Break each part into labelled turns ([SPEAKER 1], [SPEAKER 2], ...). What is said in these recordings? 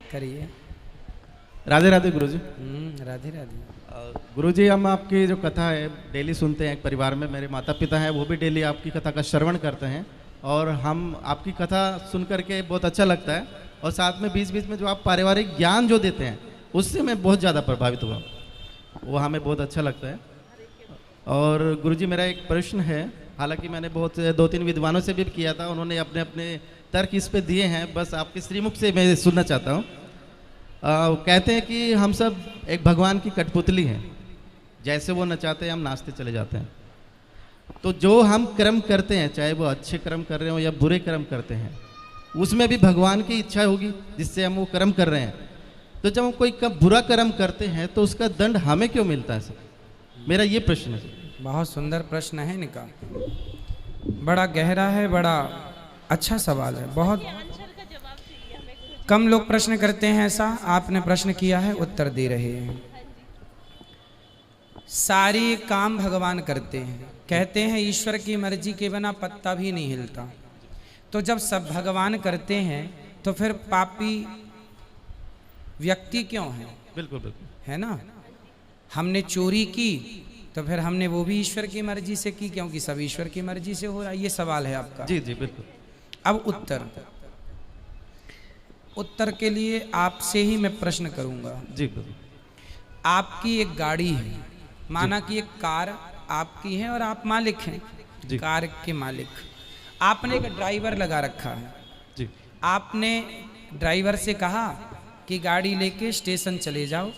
[SPEAKER 1] करिए।
[SPEAKER 2] राधे राधे गुरुजी।
[SPEAKER 1] राधे राधे।
[SPEAKER 2] गुरुजी, हम आपकी जो कथा है डेली सुनते हैं। एक परिवार में मेरे माता पिता हैं, वो भी डेली आपकी कथा का श्रवण करते हैं और हम आपकी कथा सुन करके बहुत अच्छा लगता है। और साथ में बीच बीच में जो आप पारिवारिक ज्ञान जो देते हैं उससे मैं बहुत ज़्यादा प्रभावित हुआ, वो हमें बहुत अच्छा लगता है। और गुरुजी, मेरा एक प्रश्न है, हालांकि मैंने बहुत 2-3 विद्वानों से भी किया था, उन्होंने अपने अपने तर्क इस पे दिए हैं, बस आपके श्रीमुख से मैं सुनना चाहता हूँ। कहते हैं कि हम सब एक भगवान की कठपुतली हैं, जैसे वो नचाते हैं हम नाचते चले जाते हैं। तो जो हम कर्म करते हैं, चाहे वो अच्छे कर्म कर रहे हो या बुरे कर्म करते हैं, उसमें भी भगवान की इच्छा होगी जिससे हम वो कर्म कर रहे हैं। तो जब हम कोई बुरा कर्म करते हैं तो उसका दंड हमें क्यों मिलता है सर? मेरा ये प्रश्न है।
[SPEAKER 1] बहुत सुंदर प्रश्न है इनका, बड़ा गहरा है, बड़ा अच्छा सवाल है। बहुत कम लोग प्रश्न करते हैं ऐसा, आपने प्रश्न किया है, उत्तर दे रहे हैं। सारे काम भगवान करते हैं, कहते हैं ईश्वर की मर्जी के बिना पत्ता भी नहीं हिलता। तो जब सब भगवान करते हैं तो फिर पापी व्यक्ति क्यों है?
[SPEAKER 2] बिल्कुल बिल्कुल,
[SPEAKER 1] है ना। हमने चोरी की तो फिर हमने वो भी ईश्वर की मर्जी से की, क्योंकि सब ईश्वर की मर्जी से हो रहा है। ये सवाल है आपका।
[SPEAKER 2] जी जी बिल्कुल।
[SPEAKER 1] अब उत्तर के लिए आपसे ही मैं प्रश्न करूंगा।
[SPEAKER 2] जी बिल्कुल।
[SPEAKER 1] आपकी एक गाड़ी है, माना कि एक कार आपकी है और आप मालिक हैं, कार के मालिक। आपने एक ड्राइवर लगा रखा है
[SPEAKER 2] जी।
[SPEAKER 1] आपने ड्राइवर से कहा कि गाड़ी लेके स्टेशन चले जाओ,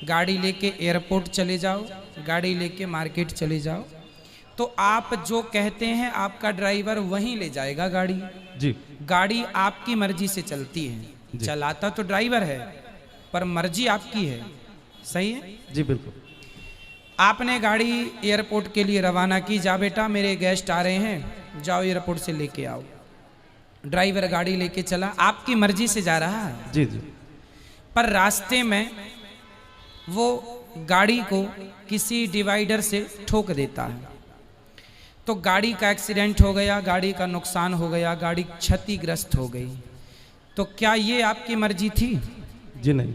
[SPEAKER 1] गाड़ी लेके एयरपोर्ट चले जाओ, गाड़ी लेके मार्केट चले जाओ। तो आप जो कहते हैं आपका ड्राइवर वहीं ले जाएगा गाड़ी।
[SPEAKER 2] जी।
[SPEAKER 1] गाड़ी आपकी मर्जी से चलती है, चलाता तो ड्राइवर है पर मर्जी आपकी है। सही है?
[SPEAKER 2] जी बिल्कुल।
[SPEAKER 1] आपने गाड़ी एयरपोर्ट के लिए रवाना की, जा बेटा मेरे गेस्ट आ रहे हैं, जाओ एयरपोर्ट से लेके आओ। ड्राइवर गाड़ी लेके चला, आपकी मर्जी से जा रहा है।
[SPEAKER 2] जी जी।
[SPEAKER 1] पर रास्ते में वो गाड़ी को किसी डिवाइडर से ठोक देता है, तो गाड़ी का एक्सीडेंट हो गया, गाड़ी का नुकसान हो गया, गाड़ी क्षतिग्रस्त हो गई। तो क्या ये आपकी मर्जी थी?
[SPEAKER 2] जी नहीं।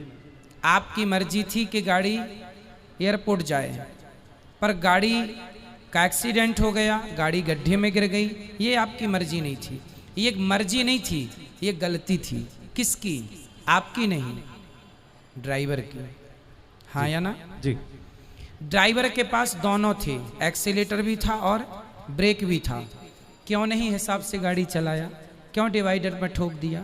[SPEAKER 1] आपकी मर्जी थी कि गाड़ी एयरपोर्ट जाए, पर गाड़ी का एक्सीडेंट हो गया, गाड़ी गड्ढे में गिर गई। ये आपकी मर्जी नहीं थी, ये मर्जी नहीं थी, ये गलती थी। किसकी? आपकी नहीं, ड्राइवर की। हाँ या ना?
[SPEAKER 2] जी।
[SPEAKER 1] ड्राइवर के पास दोनों थे, एक्सीलेटर भी था और ब्रेक भी था। क्यों नहीं हिसाब से गाड़ी चलाया? क्यों डिवाइडर पर ठोक दिया?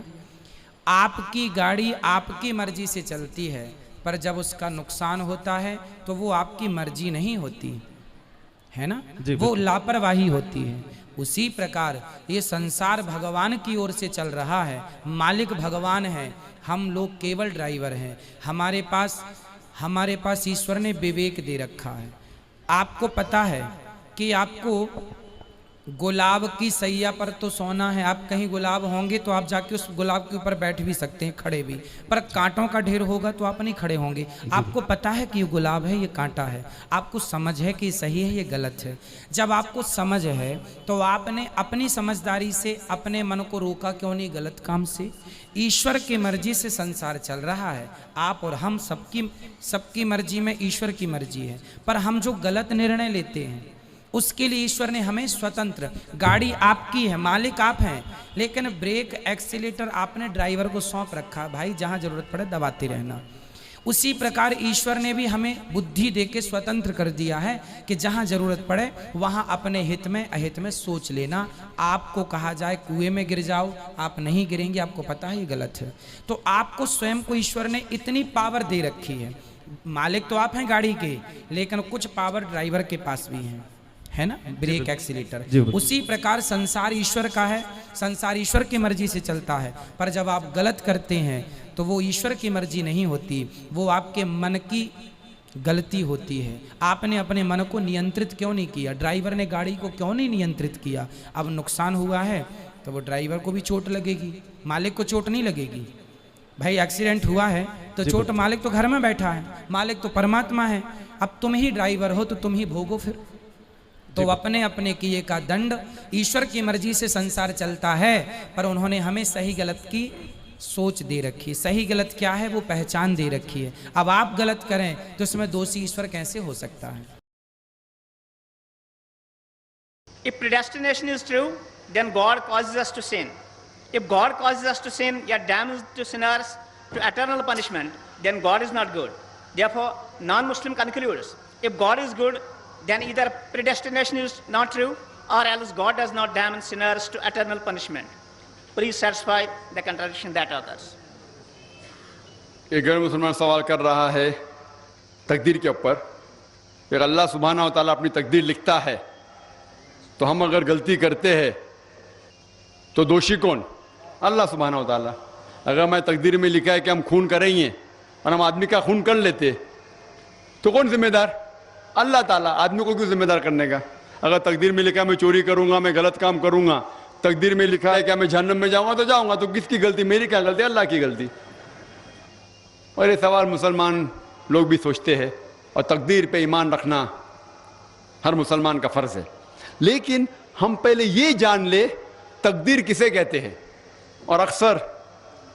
[SPEAKER 1] आपकी गाड़ी आपकी मर्जी से चलती है, पर जब उसका नुकसान होता है तो वो आपकी मर्जी नहीं होती है ना, वो लापरवाही होती है। उसी प्रकार ये संसार भगवान की ओर से चल रहा है, मालिक भगवान है, हम लोग केवल ड्राइवर हैं। हमारे पास ईश्वर ने विवेक दे रखा है। आपको पता है कि आपको गुलाब की सैया पर तो सोना है, आप कहीं गुलाब होंगे तो आप जाके उस गुलाब के ऊपर बैठ भी सकते हैं, खड़े भी, पर कांटों का ढेर होगा तो आप नहीं खड़े होंगे। आपको पता है कि ये गुलाब है, ये कांटा है, आपको समझ है कि ये सही है, ये गलत है। जब आपको समझ है तो आपने अपनी समझदारी से अपने मन को रोका क्यों नहीं गलत काम से? ईश्वर की मर्जी से संसार चल रहा है, आप और हम सबकी मर्जी में ईश्वर की मर्जी है। पर हम जो गलत निर्णय लेते हैं उसके लिए ईश्वर ने हमें स्वतंत्र, गाड़ी आपकी है, मालिक आप हैं, लेकिन ब्रेक एक्सीलेटर आपने ड्राइवर को सौंप रखा, भाई जहां जरूरत पड़े दबाते रहना। उसी प्रकार ईश्वर ने भी हमें बुद्धि देके स्वतंत्र कर दिया है कि जहां जरूरत पड़े वहां अपने हित में अहित में सोच लेना। आपको कहा जाए कुएं में गिर जाओ, आप नहीं गिरेंगे, आपको पता है ये गलत है। तो आपको स्वयं को ईश्वर ने इतनी पावर दे रखी है। मालिक तो आप हैं गाड़ी के, लेकिन कुछ पावर ड्राइवर के पास भी है ना, ब्रेक एक्सीलेटर। उसी प्रकार संसार ईश्वर का है, संसार ईश्वर की मर्जी से चलता है। पर जब आप गलत करते हैं तो वो ईश्वर की मर्जी नहीं होती, वो आपके मन की गलती होती है। आपने अपने मन को नियंत्रित क्यों नहीं किया? ड्राइवर ने गाड़ी को क्यों नहीं नियंत्रित किया? अब नुकसान हुआ है तो वो ड्राइवर को भी चोट लगेगी, मालिक को चोट नहीं लगेगी। भाई एक्सीडेंट हुआ है तो चोट, मालिक तो घर में बैठा है, मालिक तो परमात्मा है। अब तुम ही ड्राइवर हो तो तुम ही भोगो फिर। तो अपने अपने किए का दंड, ईश्वर की मर्जी से संसार चलता है, पर उन्होंने हमें सही गलत की सोच दे रखी है, सही गलत क्या है वो पहचान दे रखी है। अब आप गलत करें तो इसमें दोषी ईश्वर कैसे हो सकता है?
[SPEAKER 3] If predestination is true, then God causes us to sin. If God causes us to sin, yet damns to sinners to eternal punishment, then God is not good. Therefore, non-Muslim concludes, if God is good, then either predestination is not true, or else God does not damn sinners to eternal punishment. Please satisfy the contradiction that occurs.
[SPEAKER 4] एक गैर मुसलमान सवाल कर रहा है तकदीर के ऊपर। एक अल्लाह सुब्हाना व तआला अपनी तकदीर लिखता है, तो हम अगर गलती करते हैं तो दोषी कौन? अल्लाह सुब्हाना व तआला। अगर मैं तकदीर में लिखा है कि हम खून करेंगे और हम आदमी का खून कर लेते तो कौन जिम्मेदार? अल्लाह ताला। आदमी को क्यों जिम्मेदार करने का? अगर तकदीर में लिखा है मैं चोरी करूंगा, मैं गलत काम करूंगा, तकदीर में लिखा है कि मैं जहन्नम में जाऊंगा तो जाऊंगा, तो किसकी गलती? मेरी क्या गलती? अल्लाह की गलती। और ये सवाल मुसलमान लोग भी सोचते हैं, और तकदीर पे ईमान रखना हर मुसलमान का फर्ज है। लेकिन हम पहले ये जान ले तकदीर किसे कहते हैं। और अक्सर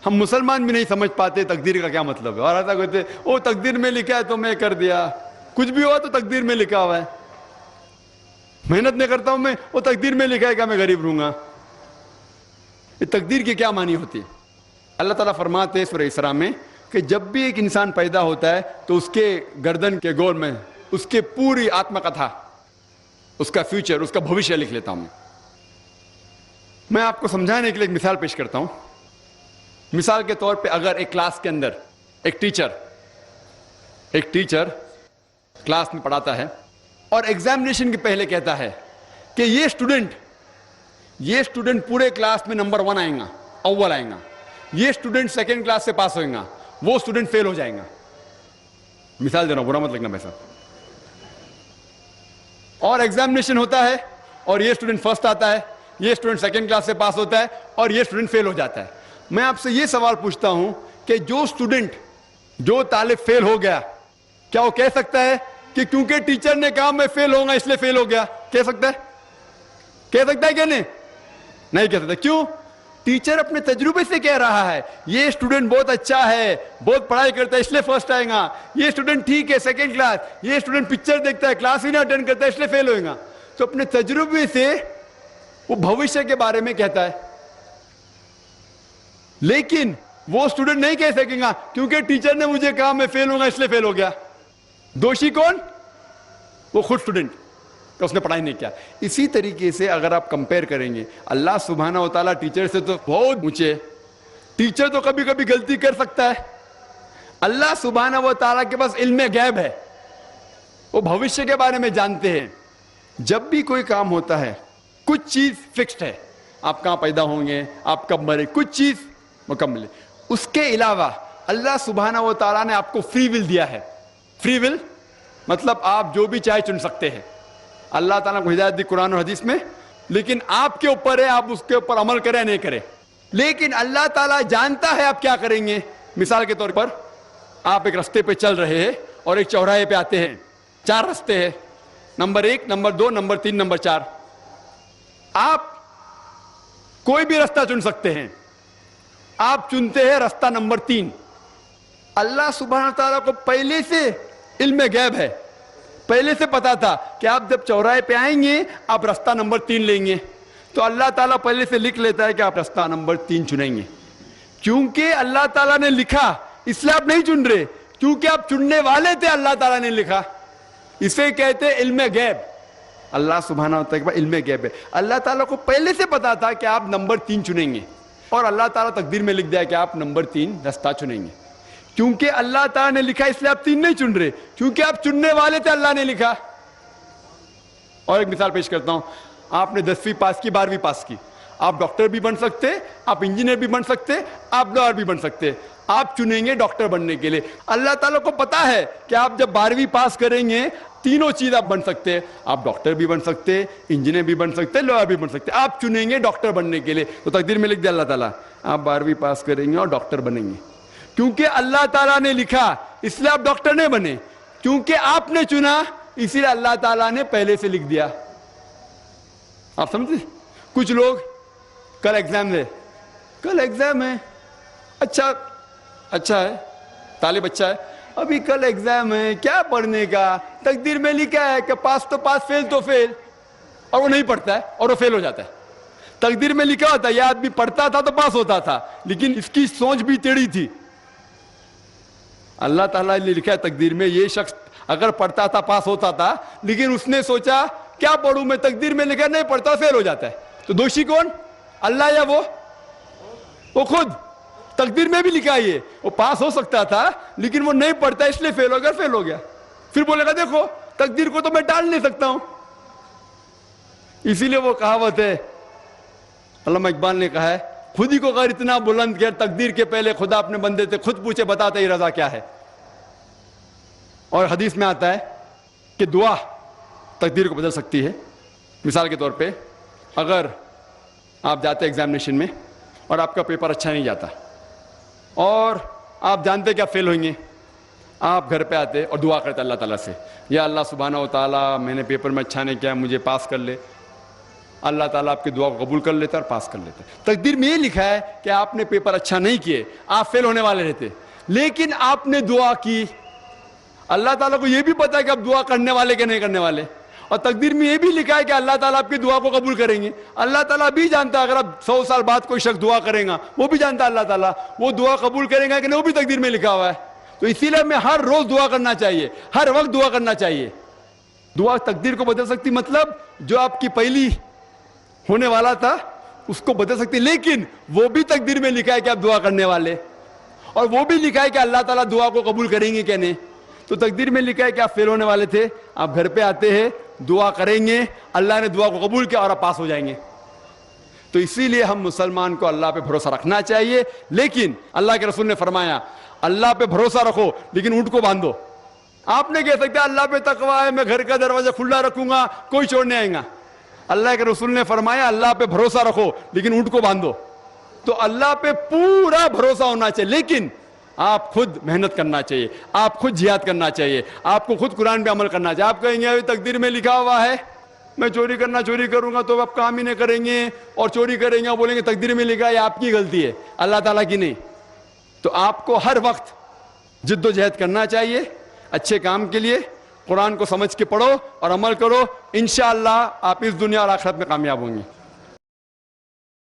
[SPEAKER 4] हम मुसलमान भी नहीं समझ पाते तकदीर का क्या मतलब है, और ऐसा कहते ओ तकदीर में लिखा है तो मैं कर दिया, कुछ भी हुआ तो तकदीर में लिखा हुआ है, मेहनत नहीं करता हूं मैं, वो तकदीर में लिखा है क्या मैं गरीब रहूंगा। ये तकदीर की क्या मानी होती है? अल्लाह ताला फरमाते हैं सूरह इसरा में कि जब भी एक इंसान पैदा होता है तो उसके गर्दन के गोल में उसके पूरी आत्मकथा, उसका फ्यूचर, उसका भविष्य लिख लेता हूं। मैं आपको समझाने के लिए एक मिसाल पेश करता हूं। मिसाल के तौर पे अगर एक क्लास के अंदर एक टीचर क्लास में पढ़ाता है और एग्जामिनेशन के पहले कहता है कि ये स्टूडेंट पूरे क्लास में नंबर 1 आएगा, अव्वल आएगा, ये स्टूडेंट सेकंड क्लास से पास होएगा, वो स्टूडेंट फेल हो जाएगा। मिसाल दे रहा हूं, बुरा मत लगना पैसा। और एग्जामिनेशन होता है और ये स्टूडेंट फर्स्ट आता है, ये स्टूडेंट सेकंड क्लास से पास होता है और ये स्टूडेंट फेल हो जाता है। मैं आपसे ये सवाल पूछता हूं कि जो तालिब फेल हो गया, क्या वो कह सकता है कि क्योंकि टीचर ने कहा मैं फेल होऊंगा इसलिए फेल हो गया? कह सकता है क्या? नहीं कह सकता। क्यों? टीचर अपने तजुर्बे से कह रहा है ये स्टूडेंट बहुत अच्छा है, बहुत पढ़ाई करता है इसलिए फर्स्ट आएगा, ये स्टूडेंट ठीक है सेकंड क्लास, ये स्टूडेंट पिक्चर देखता है, क्लास ही ना अटेंड करता है इसलिए फेल होएगा। तो अपने तजुर्बे से वो भविष्य के बारे में कहता है। लेकिन वो स्टूडेंट नहीं कह सकेगा क्योंकि टीचर ने मुझे कहा मैं फेल होऊंगा इसलिए फेल हो गया। दोषी कौन? वो खुद स्टूडेंट, तो उसने पढ़ाई नहीं किया। इसी तरीके से अगर आप कंपेयर करेंगे, अल्लाह सुब्हाना व तआला टीचर से तो बहुत ऊंचे। टीचर तो कभी कभी गलती कर सकता है। अल्लाह सुब्हाना व तआला के पास इल्म गैब है, वो भविष्य के बारे में जानते हैं। जब भी कोई काम होता है कुछ चीज फिक्स्ड है, आप कहां पैदा होंगे, आप कब मरे, कुछ चीज मुकम्मल है। उसके अलावा अल्लाह सुब्हाना व तआला ने आपको फ्री विल दिया है। फ्री विल मतलब आप जो भी चाहे चुन सकते हैं। अल्लाह ताला को हिदायत दी कुरान और हदीस में, लेकिन आपके ऊपर है आप उसके ऊपर अमल करें नहीं करें। लेकिन अल्लाह ताला जानता है आप क्या करेंगे। मिसाल के तौर पर आप एक रास्ते पे चल रहे हैं और एक चौराहे पे आते हैं, 4 रास्ते हैं, नंबर 1, नंबर 2, नंबर 3, नंबर 4। आप कोई भी रास्ता चुन सकते हैं। आप चुनते हैं रास्ता नंबर 3। अल्लाह सुब्हानहू तआला को पहले से इल्म गैब है, पहले से पता था कि आप जब चौराहे पे आएंगे आप रास्ता नंबर 3 लेंगे, तो अल्लाह ताला पहले से लिख लेता है कि आप रास्ता नंबर 3 चुनेंगे। क्योंकि अल्लाह ताला ने लिखा इसलिए आप नहीं चुन रहे, क्योंकि आप चुनने वाले थे, अल्लाह ताला ने लिखा। इसे कहते हैं इल्म गैब। अल्लाह सुब्हानहू तआला के पास इल्म गैब है। अल्लाह ताला को पहले से पता था कि आप नंबर 3 चुनेंगे, और अल्लाह ताला तकदीर में लिख दिया कि आप नंबर 3 रास्ता चुनेंगे। क्योंकि अल्लाह ताला ने लिखा इसलिए आप 3 नहीं चुन रहे, क्योंकि आप चुनने वाले थे, अल्लाह ने लिखा। और एक मिसाल पेश करता हूं। आपने 10वीं पास की, 12वीं पास की, आप डॉक्टर भी बन सकते, आप इंजीनियर भी बन सकते, आप लॉयर भी बन सकते। आप चुनेंगे डॉक्टर बनने के लिए। अल्लाह ताला को पता है कि आप जब 12वीं पास करेंगे तीनों चीज आप बन सकते हैं, आप डॉक्टर भी बन सकते, इंजीनियर भी बन सकते, लॉयर भी बन सकते। आप चुनेंगे डॉक्टर बनने के लिए, तो तकदीर में लिख दिया अल्लाह ताला आप 12वीं पास करेंगे और डॉक्टर बनेंगे। क्योंकि अल्लाह ताला ने लिखा इसलिए आप डॉक्टर नहीं बने, क्योंकि आपने चुना इसीलिए अल्लाह ताला ने पहले से लिख दिया। आप समझे? कुछ लोग कल एग्जाम है अच्छा अच्छा है, तालिब अच्छा है, अभी कल एग्जाम है, क्या पढ़ने का, तकदीर में लिखा है कि पास तो पास, फेल तो फेल, और वो नहीं पढ़ता है और वो फेल हो जाता है। तकदीर में लिखा होता है यह आदमी पढ़ता था तो पास होता था, लेकिन इसकी सोच भी टेढ़ी थी। अल्लाह ताला ने लिखा है तकदीर में ये शख्स अगर पढ़ता था पास होता था, लेकिन उसने सोचा क्या पढ़ूं मैं, तकदीर में लिखा नहीं पढ़ता फेल हो जाता है। तो दोषी कौन, अल्लाह या वो खुद। तकदीर में भी लिखा है ये, वो पास हो सकता था लेकिन वो नहीं पढ़ता इसलिए फेल हो गया, फेल हो गया। फिर बोलेगा देखो तकदीर को तो मैं टाल नहीं सकता हूं। इसीलिए वो कहावत है, अल्लामा इकबाल ने कहा है, खुद ही को अगर इतना बुलंद किया, तकदीर के पहले खुदा अपने बंदे से खुद पूछे बताते ही रजा क्या है। और हदीस में आता है कि दुआ तकदीर को बदल सकती है। मिसाल के तौर पे अगर आप जाते एग्जामिनेशन में और आपका पेपर अच्छा नहीं जाता और आप जानते कि आप फेल होंगे, आप घर पे आते और दुआ करते अल्लाह ताला से, या अल्लाह सुब्हाना व तआला मैंने पेपर में अच्छा नहीं किया, मुझे पास कर ले। अल्लाह ताला आपकी दुआ को कबूल कर लेता है और पास कर लेता है। तकदीर में ये लिखा है कि आपने पेपर अच्छा नहीं किए, आप फेल होने वाले रहते, लेकिन आपने दुआ की। अल्लाह ताला को ये भी पता है कि आप दुआ करने वाले कि नहीं करने वाले, और तकदीर में ये भी लिखा है कि अल्लाह ताला आपकी दुआ को कबूल करेंगे। अल्लाह ताला भी जानता है अगर आप 100 साल बाद कोई शख्स दुआ करेगा, वो भी जानता है अल्लाह ताला वो दुआ कबूल करेगा कि नहीं, वो भी तकदीर में लिखा हुआ है। तो इसीलिए हमें हर रोज दुआ करना चाहिए, हर वक्त दुआ करना चाहिए। दुआ तकदीर को बदल सकती, मतलब जो आपकी पहली होने वाला था उसको बदल सकती, लेकिन वो भी तकदीर में लिखा है कि आप दुआ करने वाले, और वो भी लिखा है कि अल्लाह ताला दुआ को कबूल करेंगे कि नहीं। तो तकदीर में लिखा है कि आप फेल होने वाले थे, आप घर पे आते हैं, दुआ करेंगे, अल्लाह ने दुआ को कबूल किया और आप पास हो जाएंगे। तो इसीलिए हम मुसलमान को अल्लाह पे भरोसा रखना चाहिए, लेकिन अल्लाह के रसूल ने फरमाया अल्लाह पे भरोसा रखो लेकिन ऊंट को बांधो। आप नहीं कह सकते अल्लाह पे तकवा है, मैं घर का दरवाजा खुला रखूंगा, कोई चोर नहीं आएगा। अल्लाह के रसूल ने फरमाया अल्लाह पे भरोसा रखो लेकिन ऊंट को बांधो। तो अल्लाह पे पूरा भरोसा होना चाहिए, लेकिन आप खुद मेहनत करना चाहिए, आप खुद जिहाद करना चाहिए, आपको खुद कुरान पे अमल करना चाहिए। आप कहेंगे अभी तकदीर में लिखा हुआ है मैं चोरी करूंगा, तो आप काम ही नहीं करेंगे और चोरी करेंगे और बोलेंगे तकदीर में लिखा है, आपकी गलती है, अल्लाह ताला की नहीं। तो आपको हर वक्त जिद्दोजहद करना चाहिए अच्छे काम के लिए। कुरान को समझ के पढ़ो और अमल करो, इंशाअल्लाह आप इस दुनिया और आखिरत में कामयाब होंगे।